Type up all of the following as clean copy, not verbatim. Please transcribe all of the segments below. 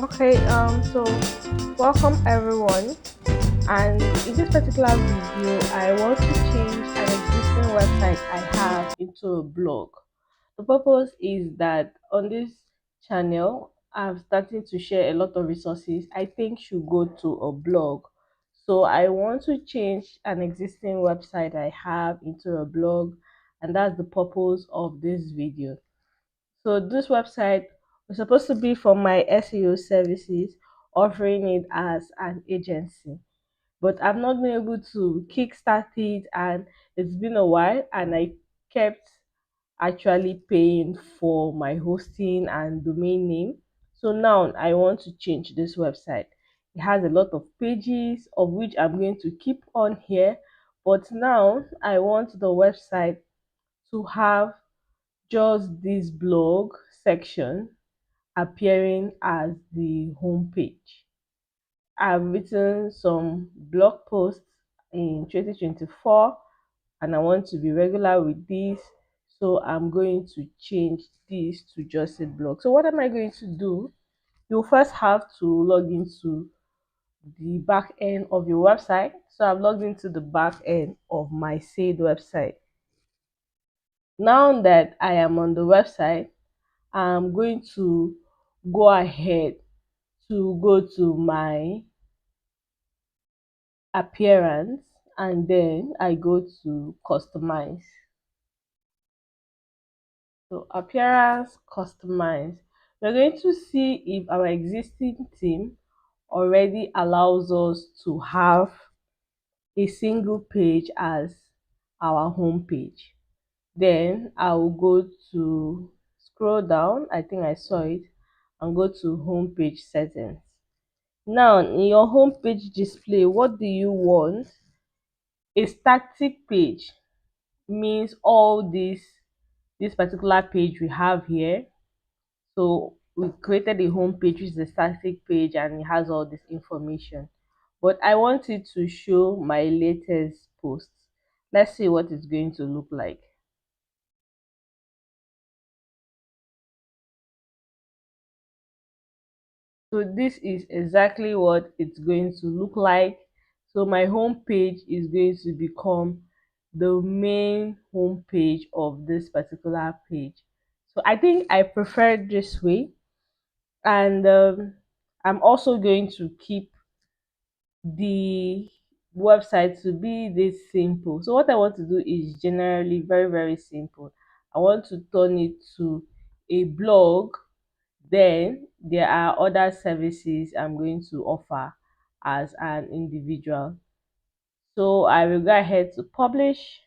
Okay, so welcome everyone, and in this particular video, I want to change an existing website I have into a blog. The purpose is that on this channel, I'm starting to share a lot of resources I think should go to a blog. So I want to change an existing website I have into a blog, and that's the purpose of this video. So this website was supposed to be for my SEO services, offering it as an agency. But I've not been able to kickstart it, and it's been a while, and I kept actually paying for my hosting and domain name. So now I want to change this website. It has a lot of pages of which I'm going to keep on here, but now I want the website to have just this blog section appearing as the home page. I've written some blog posts in 2024 and I want to be regular with this. So I'm going to change this to just a blog. So what am I going to do? You'll first have to log into the back end of your website. So I've logged into the back end of my said website. Now that I am on the website, I'm going to go ahead to go to my appearance, and then I go to customize. So appearance, customize. We're going to see if our existing theme already allows us to have a single page as our home page. Then I will go to scroll down. I think I saw it, and go to home page settings. Now, in your home page display, what do you want? A static page means all this particular page we have here. So we created a home page, which is a static page, and it has all this information. But I want it to show my latest posts. Let's see what it's going to look like. So this is exactly what it's going to look like. So my home page is going to become the main home page of this particular page. So I think I prefer this way, and I'm also going to keep the website to be this simple. So what I want to do is generally very simple. I want to turn it to a blog. Then there are other services I'm going to offer as an individual. So I will go ahead to publish.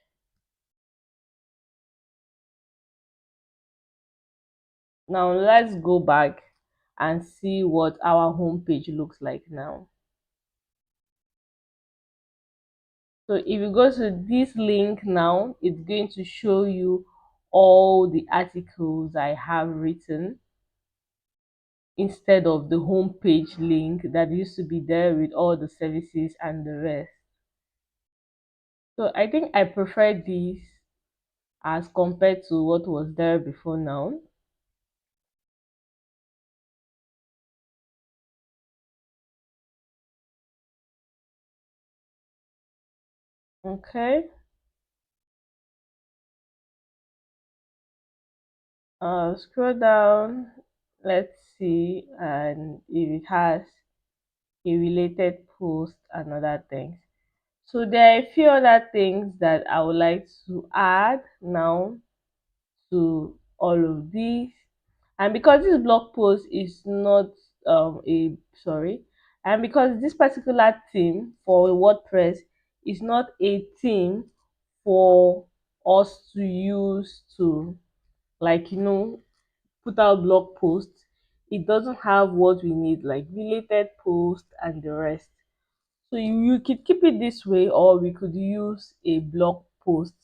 Now let's go back and see what our homepage looks like now. So if you go to this link now, it's going to show you all the articles I have written instead of the homepage link that used to be there with all the services and the rest. So I think I prefer this as compared to what was there before now. Okay. Scroll down. Let's see, and if it has a related post and other things. So there are a few other things that I would like to add now to all of these. And because this blog post is not a sorry, and because this particular theme for WordPress is not a theme for us to use to, like, put out blog posts, it doesn't have what we need, like related posts and the rest. So you could keep it this way, or we could use a blog post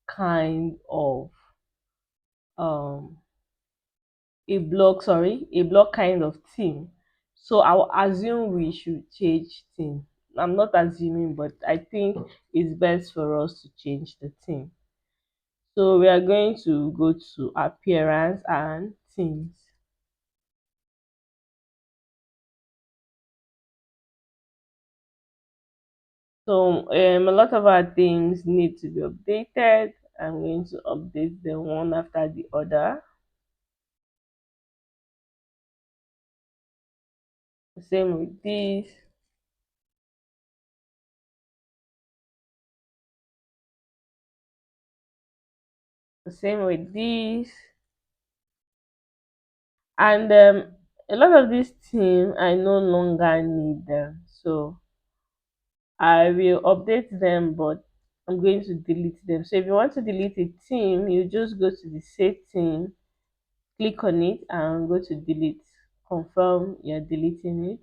kind of um a blog kind of theme. So I'll assume we should change theme. I'm not assuming, but I think it's best for us to change the theme. So we are going to go to appearance and themes. So a lot of our things need to be updated. I'm going to update them one after the other. The same with this, the same with this. And a lot of these things I no longer need them. So I will update them, but I'm going to delete them. So if you want to delete a theme, you just go to the save theme, click on it, and go to delete. Confirm you're deleting it.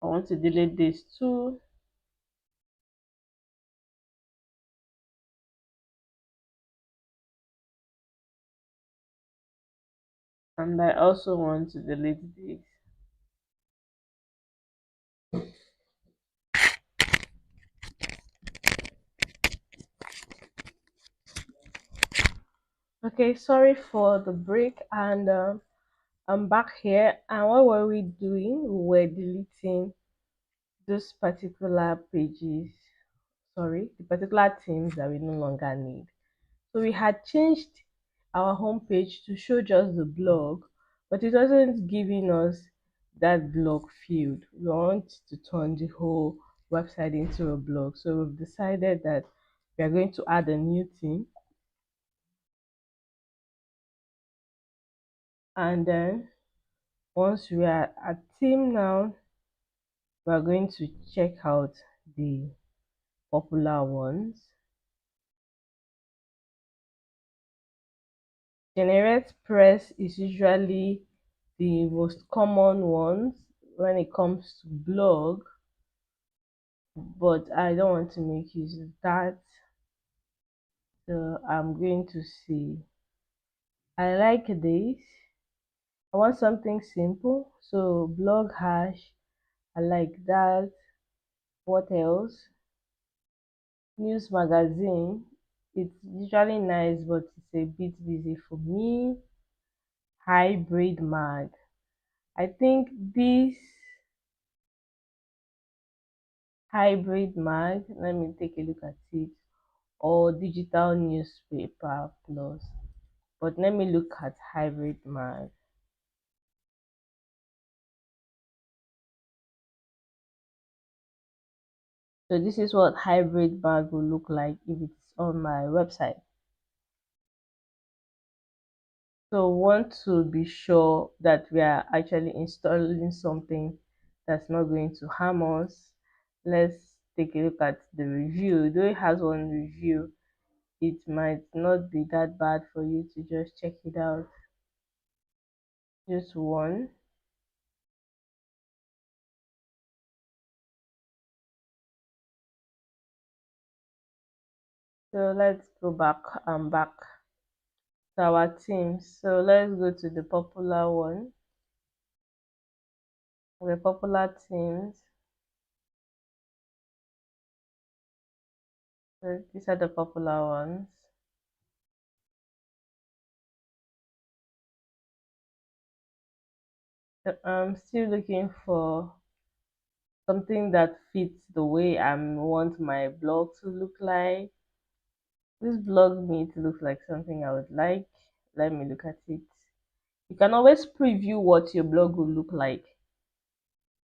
I want to delete this too, and I also want to delete this. Okay, sorry for the break, and I'm back here. And what were we doing? We were deleting those particular pages, sorry, the particular themes that we no longer need. So we had changed our homepage to show just the blog, but it wasn't giving us that blog field. We want to turn the whole website into a blog. So we've decided that we are going to add a new theme, and then once we are at theme now, we are going to check out the popular ones. Generate press is usually the most common ones when it comes to blog, but I don't want to make use of that. So I'm going to see. I like this. I want something simple. So blog hash. I like that. What else? News magazine. It's usually nice, but it's a bit busy for me. Hybrid mag. I think this hybrid mag, let me take a look at it, or digital newspaper plus. But let me look at hybrid mag. So this is what hybrid mag will look like if it's on my website. So want to be sure that we are actually installing something that's not going to harm us. Let's take a look at the review. Though it has one review, it might not be that bad for you to just check it out. Just one. So let's go back. I'm back to our team. So let's go to the popular one. The popular teams. So these are the popular ones. So I'm still looking for something that fits the way I want my blog to look like. This blog needs to look like something I would like. Let me look at it. You can always preview what your blog will look like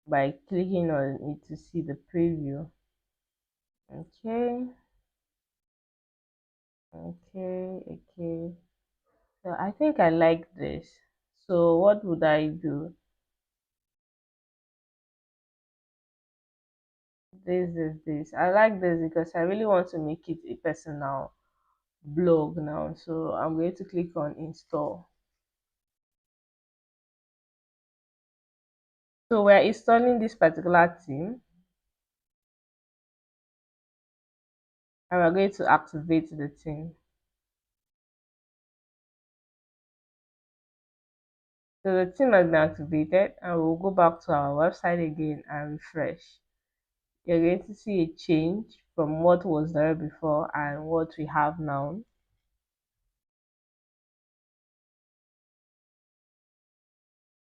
by clicking on it to see the preview. Okay, okay. So I think I like this. So what would I do? This. I like this because I really want to make it a personal blog now. So I'm going to click on install. So we're installing this particular theme, and we're going to activate the theme. So the theme has been activated, and we'll go back to our website again and refresh. You're going to see a change from what was there before and what we have now.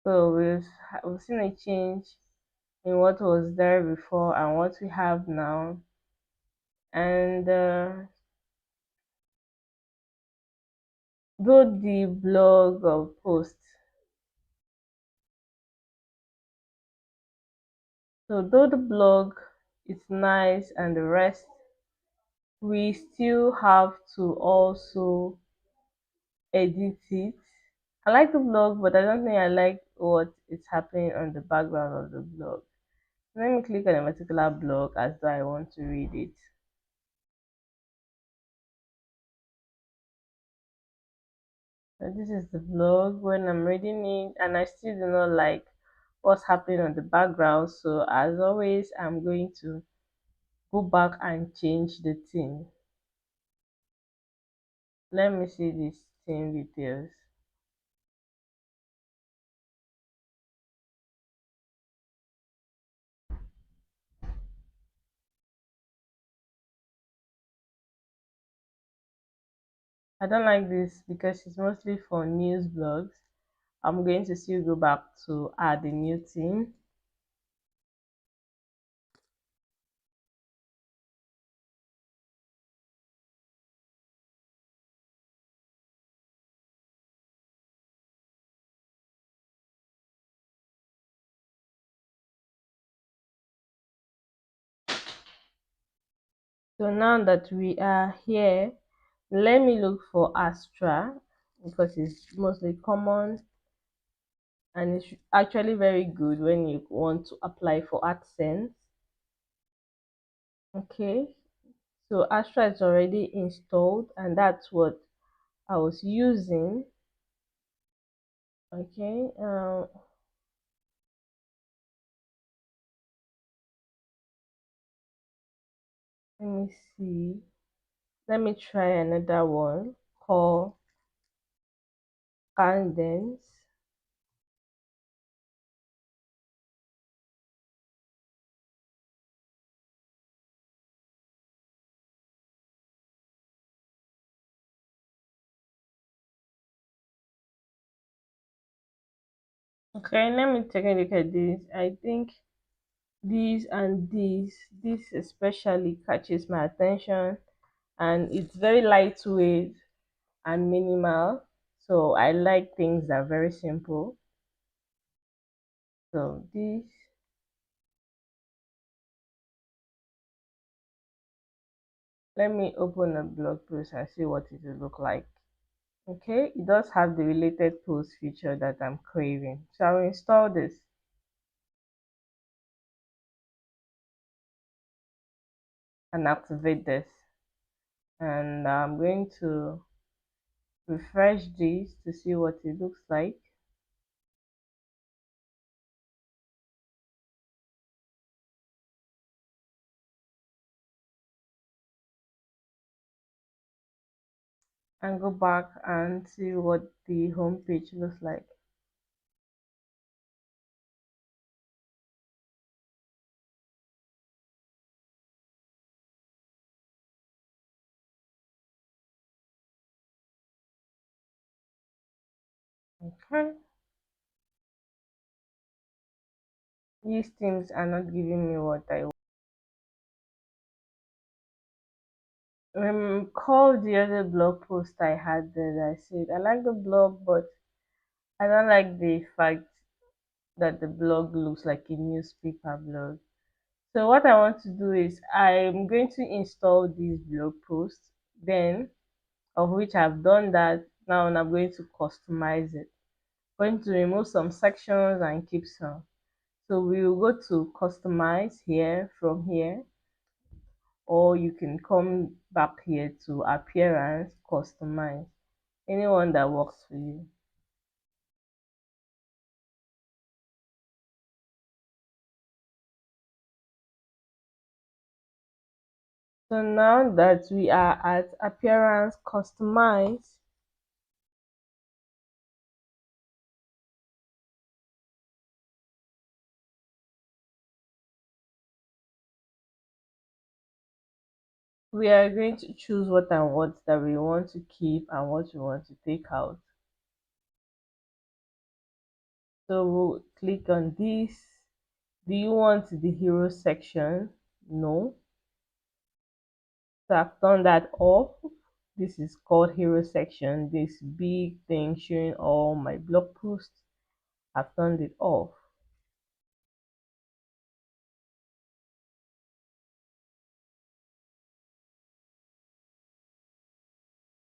So we've seen a change in what was there before and what we have now. And though the blog or post, so though the blog is nice and the rest, we still have to also edit it. I like the blog, but I don't think I like what is happening on the background of the blog. Let me click on a particular blog as though I want to read it. So this is the blog when I'm reading it, and I still do not like what's happening on the background. So as always, I'm going to go back and change the theme. Let me see these theme details. I don't like this because it's mostly for news blogs. I'm going to still go back to add a new theme. So now that we are here, let me look for Astra because it's mostly common and it's actually very good when you want to apply for AdSense. Okay, so Astra is already installed and that's what I was using. Okay, let me see. Let me try another one called Candence. Okay, let me take a look at this. I think these and this especially catches my attention, and it's very lightweight and minimal. So I like things that are very simple. So this, let me open a blog post and see what it will look like. Okay, it does have the related post feature that I'm craving. So I'll install this and activate this. And I'm going to refresh this to see what it looks like. And go back and see what the home page looks like. Okay, these things are not giving me what I want. Call the other blog post I had there. I said I like the blog, but I don't like the fact that the blog looks like a newspaper blog. So what I want to do is I'm going to install this blog post, then of which I've done that. Now I'm going to customize it. Going to remove some sections and keep some. So we will go to customize here from here, or you can come back here to appearance, customize, anyone that works for you. So now that we are at appearance, customize, we are going to choose what and what that we want to keep and what we want to take out. So we'll click on this. Do you want the hero section? No. So I've turned that off. This is called hero section. This big thing showing all my blog posts. I've turned it off.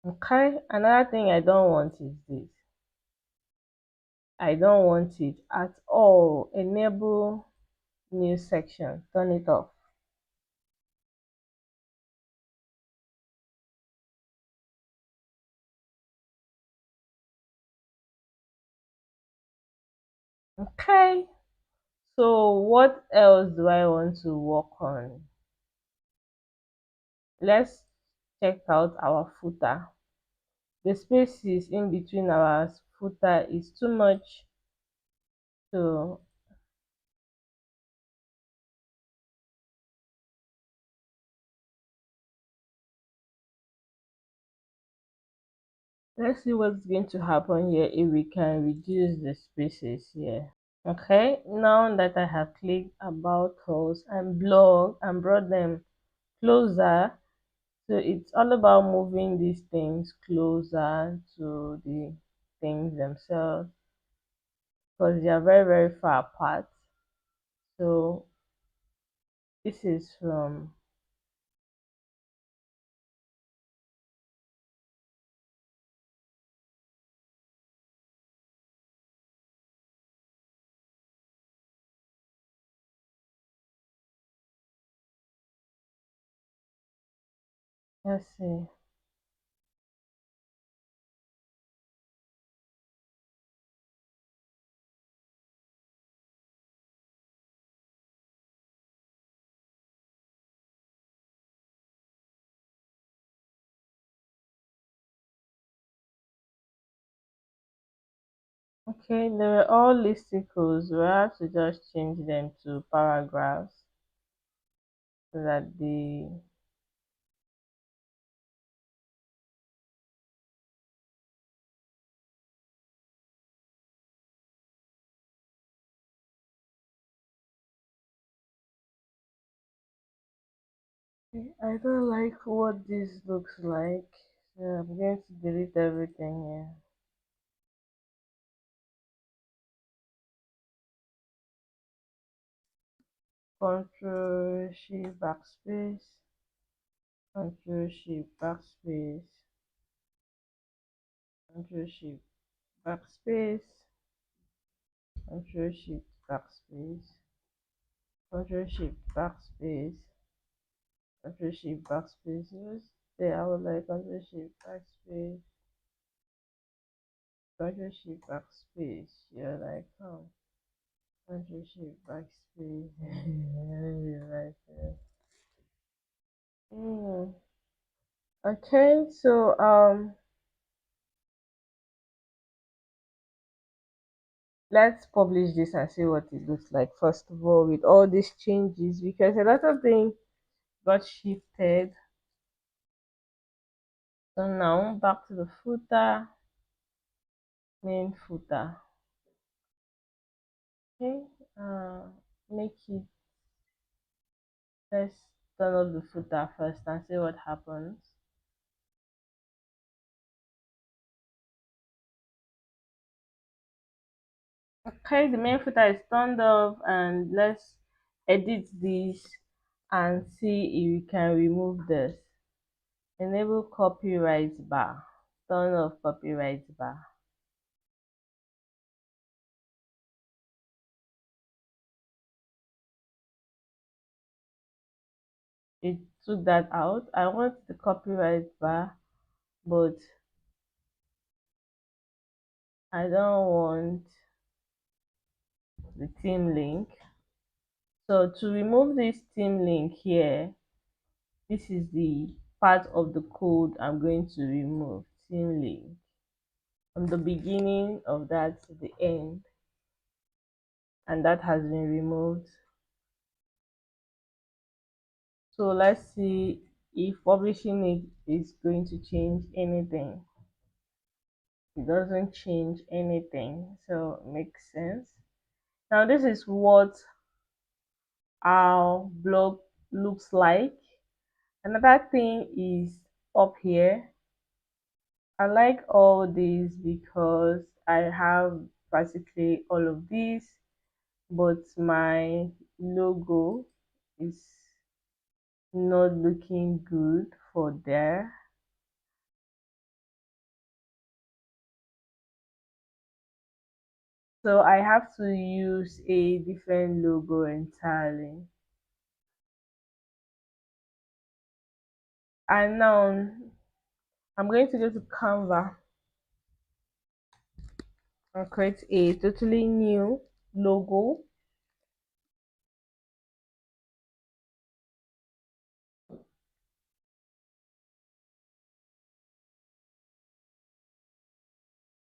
Okay, another thing I don't want is this. I don't want it at all. Enable new section. Turn it off. Okay. So what else do I want to work on? Let's check out our footer. The spaces in between our footer is too much. So let's see what's going to happen here if we can reduce the spaces here. Okay, now that I have clicked about us and blog and brought them closer, so it's all about moving these things closer to the things themselves because they are very, very far apart. So this is from, let's see. Okay, they were all listicles. We have to just change them to paragraphs so that the, I don't like what this looks like. So I'm going to delete everything here. Control Shift Backspace. Control Shift Backspace. Control Shift Backspace. Control Shift Backspace. Control Shift Backspace. Control Shift Backspace. Yes, there I would like Control Shift Backspace. Control Shift Backspace. You're like, oh, Control Shift Backspace. You're like, mm. Okay, so let's publish this and see what it looks like first of all with all these changes because a lot of things got shifted. So now back to the footer, main footer. Okay, make it, let's turn off the footer first and see what happens. Okay, the main footer is turned off and let's edit this and see if we can remove this. Enable copyright bar, turn off copyright bar. It took that out. I want the copyright bar, but I don't want the team link. So to remove this team link here, this is the part of the code I'm going to remove. Team link from the beginning of that to the end, and that has been removed. So let's see if publishing it is going to change anything. It doesn't change anything, so it makes sense. Now this is what our blog looks like. Another thing is up here. I like all these because I have practically all of these, but my logo is not looking good for there. So I have to use a different logo entirely. And now I'm going to go to Canva and create a totally new logo.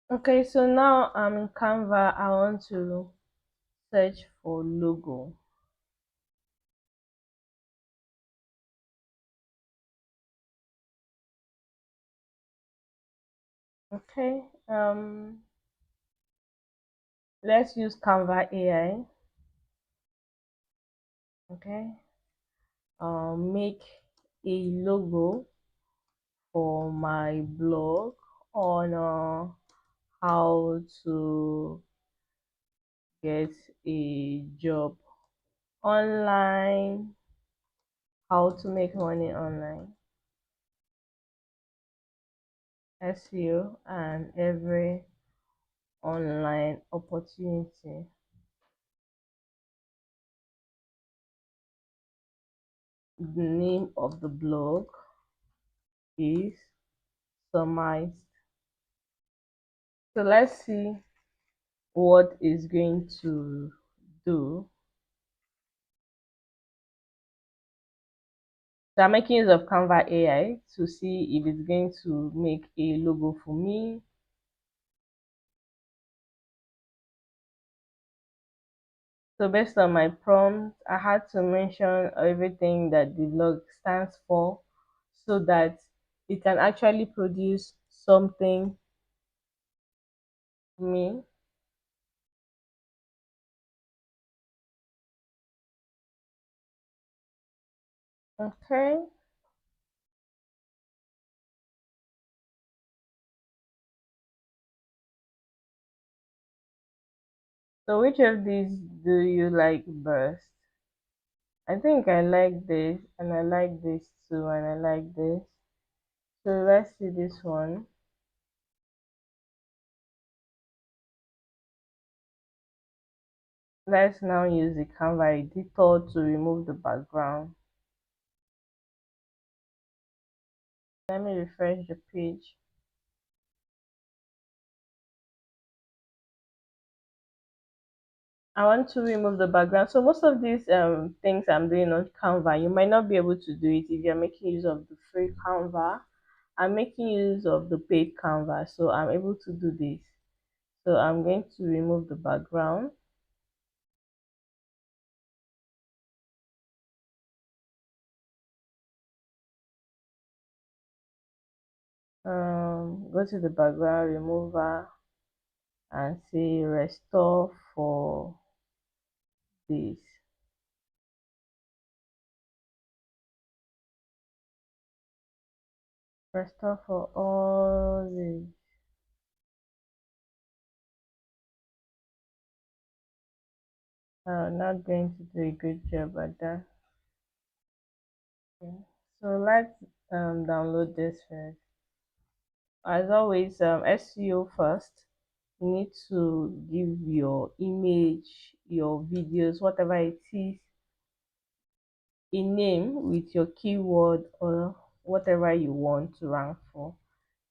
Okay, so now I'm in Canva. I want to search for logo. Okay, let's use Canva AI. Okay, make a logo for my blog on how to get a job online, how to make money online, SEO, and every online opportunity. The name of the blog is summarized. So let's see what is going to do. So I'm making use of Canva AI to see if it's going to make a logo for me. So based on my prompt, I had to mention everything that the blog stands for so that it can actually produce something for me. Okay. So which of these do you like best? I think I like this and I like this too and I like this. So let's see this one. Let's now use the Canva editor to remove the background. Let me refresh the page. I want to remove the background. So most of these things I'm doing on Canva, you might not be able to do it if you're making use of the free Canva. I'm making use of the paid Canva, so I'm able to do this. So I'm going to remove the background. Go to the background remover and say restore for this. Restore for all this. I'm not going to do a good job at that. Okay. So let's download this first. As always, SEO first. You need to give your image, your videos, whatever it is, a name with your keyword or whatever you want to rank for.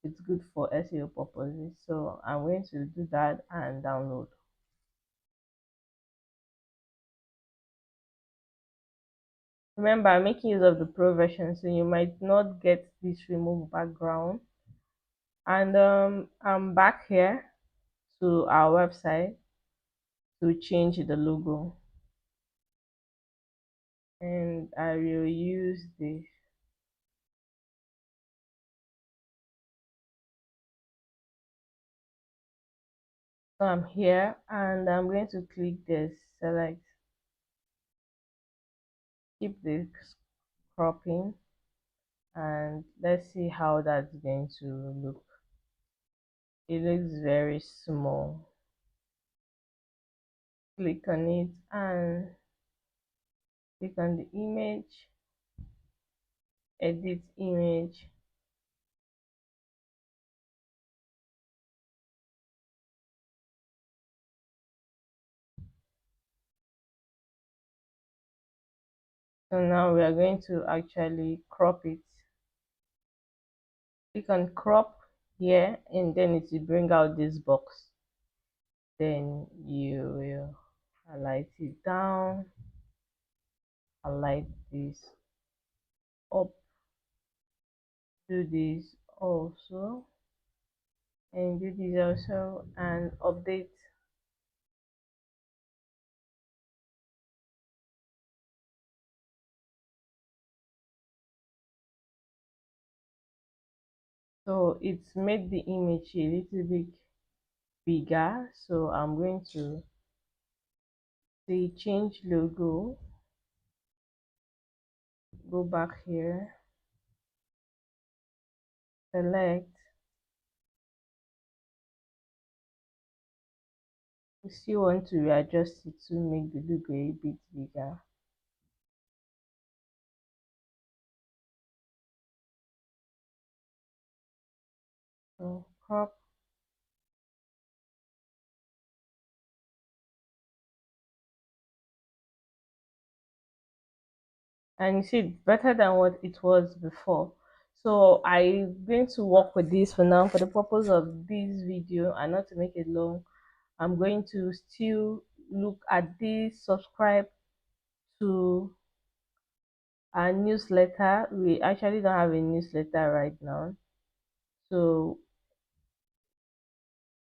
It's good for SEO purposes. So I'm going to do that and download. Remember, I'm making use of the pro version, so you might not get this remove background. And I'm back here to our website to change the logo, and I will use this. So I'm here and I'm going to click this, select, keep this cropping, and let's see how that's going to look. It looks very small. Click on it and click on the image, edit image. So now we are going to actually crop it. Click on crop here and then it will bring out this box. Then you will highlight it down, highlight this up, do this also, and do this also, and update. So it's made the image a little bit bigger. So I'm going to say change logo, go back here, select. You still want to readjust it to make the logo a bit bigger. So crop, and you see it's better than what it was before. So I'm going to work with this for now for the purpose of this video and not to make it long. I'm going to still look at this, subscribe to our newsletter. We actually don't have a newsletter right now, so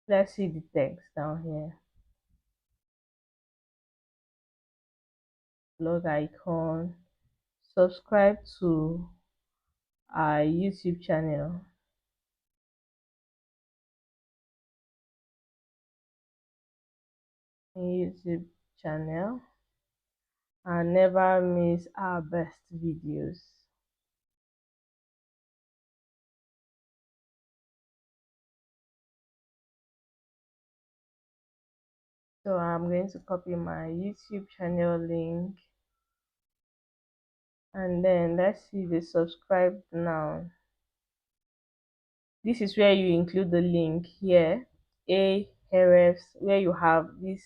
let's see the text down here. Blog icon, subscribe to our YouTube channel, YouTube channel, and never miss our best videos. So I'm going to copy my YouTube channel link, and then let's see the subscribe now. This is where you include the link here, a hrefs, where you have this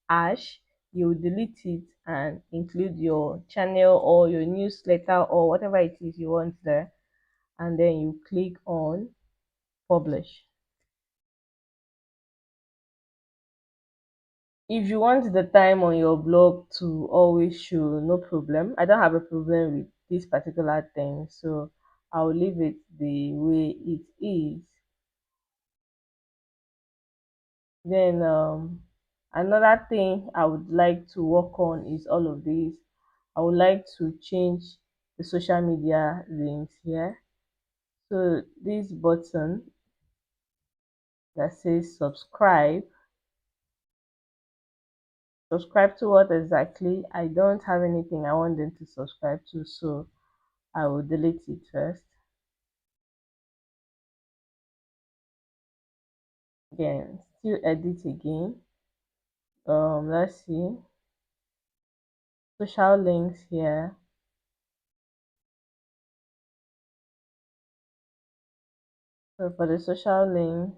hash. You delete it and include your channel or your newsletter or whatever it is you want there, and then you click on publish. If you want the time on your blog to always show, no problem. I don't have a problem with this particular thing, so I'll leave it the way it is. Then another thing I would like to work on is all of these. I would like to change the social media links here. So this button that says subscribe, subscribe to what exactly? I don't have anything I want them to subscribe to, so I will delete it first. Again, still edit again. Let's see, social links here. So for the social links,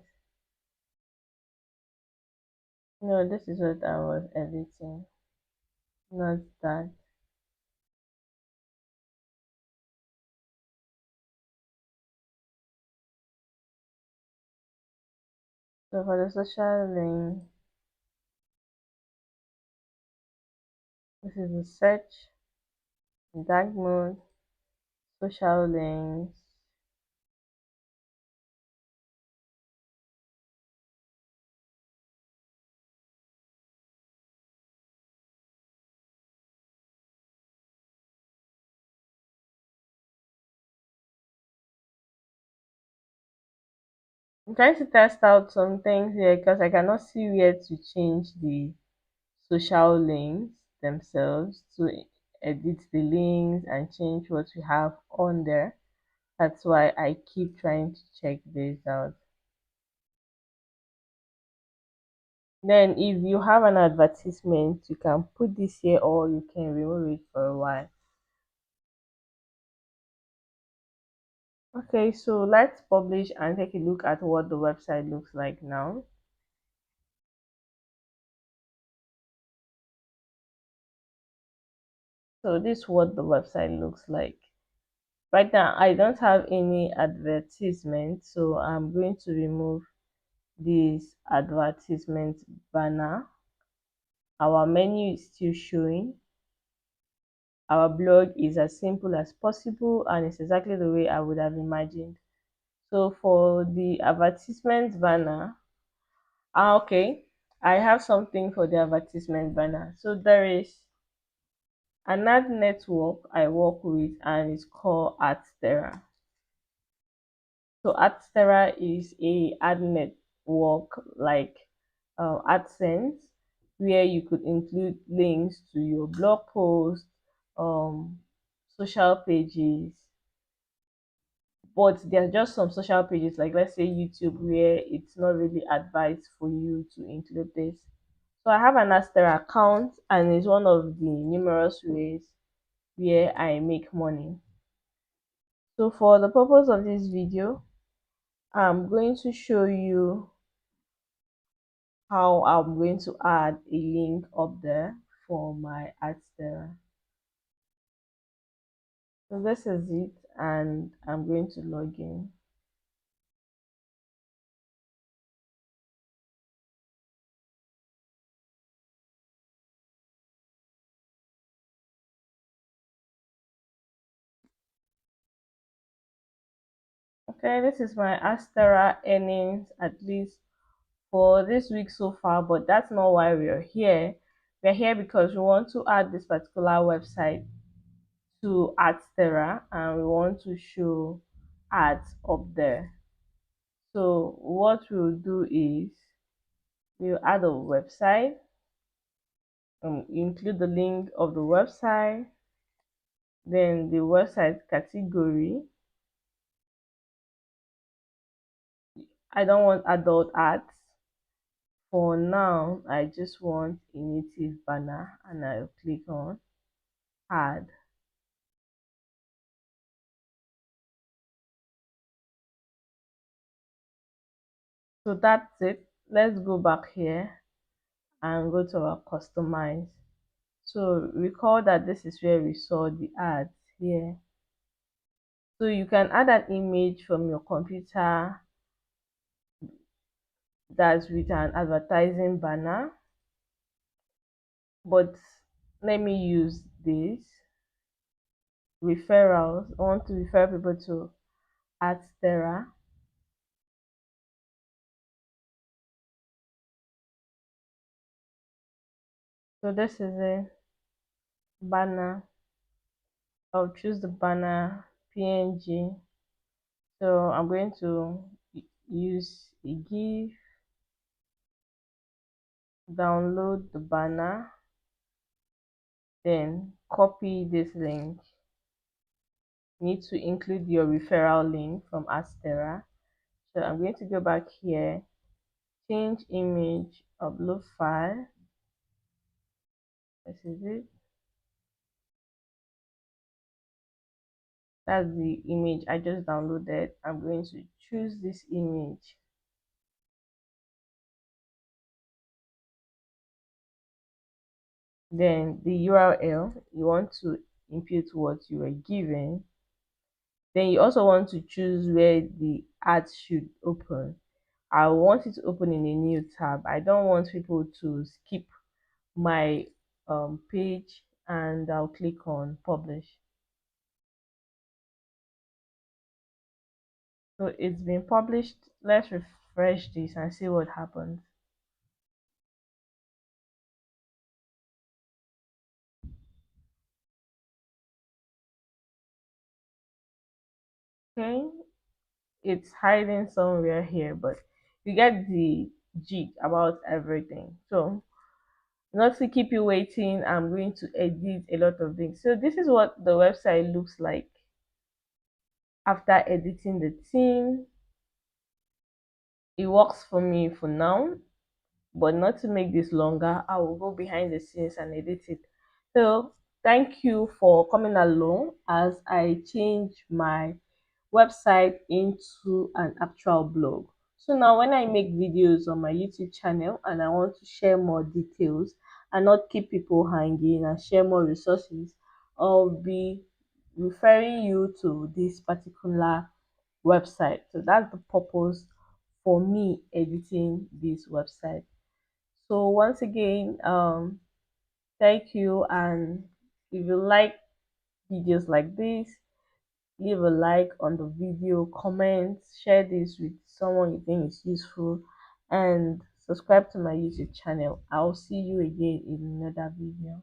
no, this is what I was editing, not that. So for the social link, this is the search, dark mode, social links. I'm trying to test out some things here because I cannot see where to change the social links themselves to edit the links and change what we have on there. That's why I keep trying to check this out. Then if you have an advertisement, you can put this here or you can remove it for a while. Okay, so let's publish and take a look at what the website looks like now. So this is what the website looks like. Right now, I don't have any advertisement, so I'm going to remove this advertisement banner. Our menu is still showing. Our blog is as simple as possible and it's exactly the way I would have imagined. So for the advertisement banner, okay, I have something for the advertisement banner. So there is an ad network I work with and it's called AdStera. So AdStera is a ad network like AdSense, where you could include links to your blog posts, um, social pages, but there are just some social pages like let's say YouTube where it's not really advised for you to include this. So I have an AdStera account and it's one of the numerous ways where I make money. So for the purpose of this video, I'm going to show you how I'm going to add a link up there for my AdStera. So this is it and I'm going to log in. Okay, this is my AdStera earnings at least for this week so far, but that's not why we are here. We're here because we want to add this particular website to AdStera and we want to show ads up there. So what we'll do is we'll add a website, include the link of the website, then the website category. I don't want adult ads. For now, I just want a native banner and I'll click on add. So that's it. Let's go back here and go to our customize. So recall that this is where we saw the ads here. So you can add an image from your computer that's with an advertising banner, but let me use this referrals. I want to refer people to AdStera. So this is a banner. I'll choose the banner PNG. So I'm going to use a GIF, download the banner, then copy this link. You need to include your referral link from AdStera. So I'm going to go back here, change image, upload file. This is it. That's the image I just downloaded. I'm going to choose this image. Then the URL, you want to input what you were given. Then you also want to choose where the ads should open. I want it to open in a new tab. I don't want people to skip my page, and I'll click on publish. So it's been published. Let's refresh this and see what happens. Okay, it's hiding somewhere here, but you get the gist about everything. So not to keep you waiting, I'm going to edit a lot of things. So this is what the website looks like after editing the theme. It works for me for now, but not to make this longer, I will go behind the scenes and edit it. So thank you for coming along as I change my website into an actual blog. So now when I make videos on my YouTube channel and I want to share more details and not keep people hanging and share more resources, I'll be referring you to this particular website. So that's the purpose for me editing this website. So once again, thank you, and if you like videos like this, leave a like on the video, comment, share this with someone you think is useful, and subscribe to my YouTube channel. I'll see you again in another video.